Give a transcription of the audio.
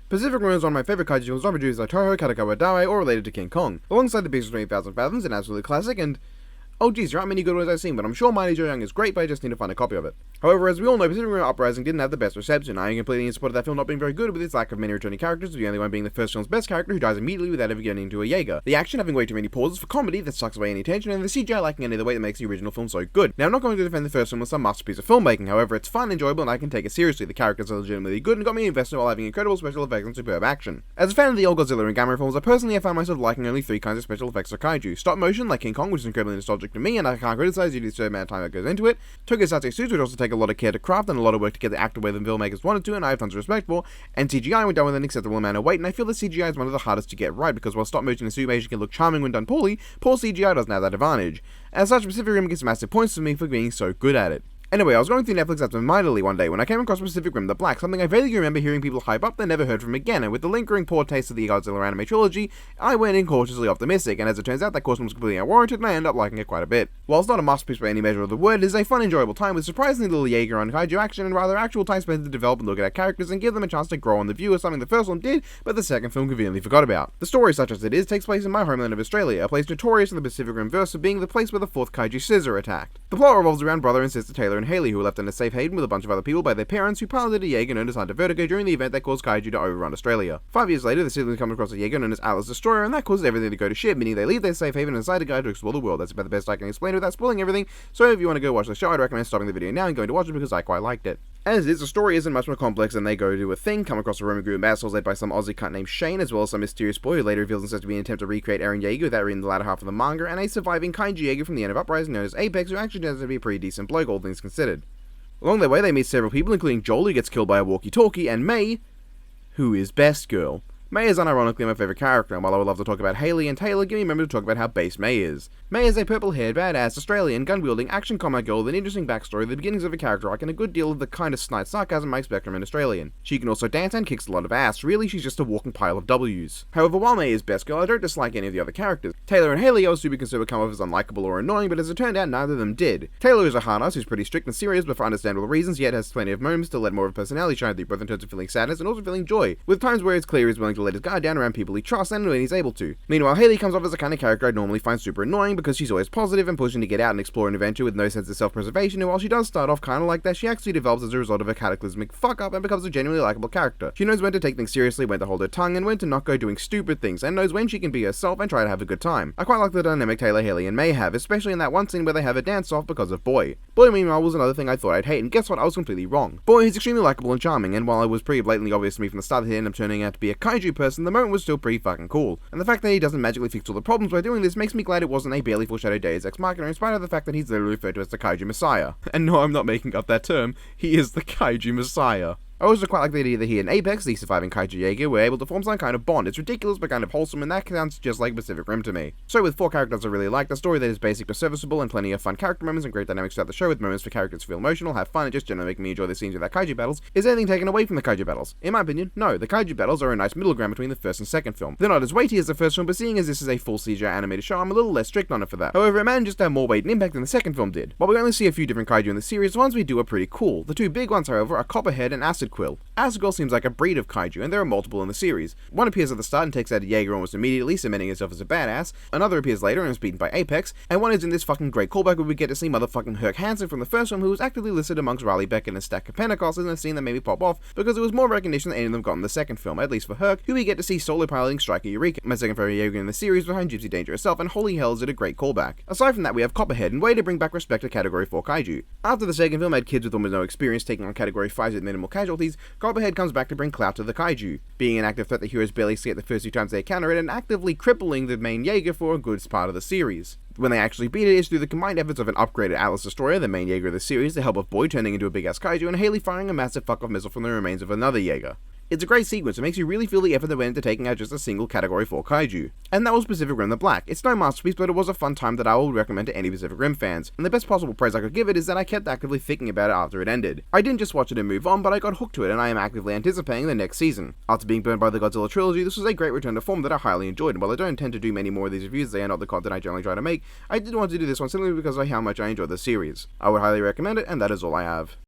Pacific Rim is one of my favorite kaiju films, not produced by Toho, Katakawa Dawe, or related to King Kong. Alongside The Beast of 20,000 Fathoms, an absolute classic, and oh geez, there aren't many good ones I've seen, but I'm sure Mighty Joe Young is great, but I just need to find a copy of it. However, as we all know, Pacific Rim Uprising didn't have the best reception. I am completely in support of that film not being very good, with its lack of many returning characters, the only one being the first film's best character, who dies immediately without ever getting into a Jaeger. The action having way too many pauses for comedy that sucks away any tension, and the CGI lacking any of the way that makes the original film so good. Now, I'm not going to defend the first film as some masterpiece of filmmaking, however, it's fun, enjoyable, and I can take it seriously. The characters are legitimately good and got me invested while having incredible special effects and superb action. As a fan of the old Godzilla and Gamera films, I personally have found myself liking only three kinds of special effects for kaiju. Stop motion, like King Kong, which is incredibly nostalgic to me, and I can't criticize due to the certain amount of time that goes into it. Tokusatsu suits, which also take a lot of care to craft and a lot of work to get the actor where the filmmakers wanted to, and I have tons of respect for. And CGI when done with an acceptable amount of weight, and I feel that CGI is one of the hardest to get right, because while stop motion and suit motion can look charming when done poorly, poor CGI doesn't have that advantage. As such, Pacific Rim gets massive points for me for being so good at it. Anyway, I was going through Netflix absentmindedly one day when I came across Pacific Rim The Black, something I vaguely remember hearing people hype up then never heard from again, and with the lingering poor taste of the Godzilla anime trilogy, I went in cautiously optimistic, and as it turns out, that caution was completely unwarranted, and I ended up liking it quite a bit. While it's not a masterpiece by any measure of the word, it is a fun, enjoyable time with surprisingly little Jaeger on kaiju action, and rather actual time spent to develop and look at our characters and give them a chance to grow on the viewer, something the first one did, but the second film conveniently forgot about. The story, such as it is, takes place in my homeland of Australia, a place notorious in the Pacific Rim verse for being the place where the fourth kaiju Scissor attacked. The plot revolves around brother and sister Taylor and Haley, who were left in a safe haven with a bunch of other people by their parents who piloted a Jaeger known as Hunter Vertigo during the event that caused kaiju to overrun Australia. 5 years later, the siblings come across a Jaeger known as Atlas Destroyer, and that causes everything to go to shit, meaning they leave their safe haven and decide to go to explore the world. That's about the best I can explain without spoiling everything, so if you want to go watch the show, I'd recommend stopping the video now and going to watch it because I quite liked it. As is, the story isn't much more complex than they go do a thing, come across a Roman group of assholes led by some Aussie cunt named Shane, as well as some mysterious boy who later reveals himself to be an attempt to recreate Eren Jaeger without reading the latter half of the manga, and a surviving kaiju Jaeger from the end of Uprising known as Apex, who actually turns out to be a pretty decent bloke, all things considered. Along their way, they meet several people, including Joel, who gets killed by a walkie-talkie, and May, who is Best Girl. May is unironically my favourite character, and while I would love to talk about Haley and Taylor, give me a moment to talk about how base May is. May is a purple-haired, badass, Australian, gun-wielding, action combat girl with an interesting backstory, the beginnings of a character arc, and a good deal of the kind of snide sarcasm I expect from an Australian. She can also dance and kicks a lot of ass. Really, she's just a walking pile of W's. However, while May is Best Girl, I don't dislike any of the other characters. Taylor and Haley I was super concerned would come off as unlikable or annoying, but as it turned out, neither of them did. Taylor is a hard-ass who's pretty strict and serious, but for understandable reasons, yet has plenty of moments to let more of a personality shine through, both in terms of feeling sadness and also feeling joy, with times where it's clear he's willing to let his guard down around people he trusts and when he's able to. Meanwhile, Haley comes off as the kind of character I'd normally find super annoying because she's always positive and pushing to get out and explore an adventure with no sense of self-preservation, and while she does start off kinda like that, she actually develops as a result of a cataclysmic fuck-up and becomes a genuinely likable character. She knows when to take things seriously, when to hold her tongue, and when to not go doing stupid things, and knows when she can be herself and try to have a good time. I quite like the dynamic Taylor, Haley, and May have, especially in that one scene where they have a dance-off because of Boy. Boy, meanwhile, was another thing I thought I'd hate, and guess what? I was completely wrong. Boy is extremely likable and charming, and while it was pretty blatantly obvious to me from the start that he ended up turning out to be a kaiju person, the moment was still pretty fucking cool. And the fact that he doesn't magically fix all the problems by doing this makes me glad it wasn't a barely foreshadowed Deus Ex Machina, in spite of the fact that he's literally referred to as the Kaiju Messiah. And no, I'm not making up that term, he is the Kaiju Messiah. I also quite like the idea that he and Apex, the surviving kaiju Jaeger, were able to form some kind of bond. It's ridiculous but kind of wholesome, and that sounds just like Pacific Rim to me. So with 4 characters I really like, the story that is basic but serviceable, and plenty of fun character moments and great dynamics throughout the show, with moments for characters to feel emotional, have fun, and just generally make me enjoy the scenes of their kaiju battles, is anything taken away from the kaiju battles? In my opinion, no. The kaiju battles are a nice middle ground between the first and second film. They're not as weighty as the first film, but seeing as this is a full CGI animated show, I'm a little less strict on it for that. However, it manages to have more weight and impact than the second film did. While we only see a few different kaiju in the series, the ones we do are pretty cool. The 2 big ones, however, are Copperhead and Acid Quill. Acid Quill seems like a breed of kaiju, and there are multiple in the series. One appears at the start and takes out a Jaeger almost immediately, cementing himself as a badass. Another appears later and is beaten by Apex, and one is in this fucking great callback where we get to see motherfucking Herc Hansen from the first film, who was actively listed amongst Riley Beckett and Stack of Pentecostals, in a scene that made me pop off because it was more recognition than any of them got in the second film, at least for Herc, who we get to see solo piloting Striker Eureka, my second favorite Jaeger in the series behind Gypsy Danger herself, and holy hell is it a great callback. Aside from that, we have Copperhead, and way to bring back respect to Category 4 kaiju. After the second film had kids with almost no experience taking on Category 5s with minimal casualties, Copperhead comes back to bring clout to the kaiju, being an active threat the heroes barely see it the first 2 times they encounter it, and actively crippling the main Jaeger for a good part of the series. When they actually beat it, it's through the combined efforts of an upgraded Atlas Destroyer, the main Jaeger of the series, the help of Boy turning into a big-ass kaiju, and Haley firing a massive fuck-off missile from the remains of another Jaeger. It's a great sequence, it makes you really feel the effort that went into taking out just a single Category 4 kaiju. And that was Pacific Rim The Black. It's no masterpiece, but it was a fun time that I will recommend to any Pacific Rim fans, and the best possible praise I could give it is that I kept actively thinking about it after it ended. I didn't just watch it and move on, but I got hooked to it, and I am actively anticipating the next season. After being burned by the Godzilla trilogy, this was a great return to form that I highly enjoyed, and while I don't intend to do many more of these reviews, they are not the content I generally try to make, I did want to do this one simply because of how much I enjoyed the series. I would highly recommend it, and that is all I have.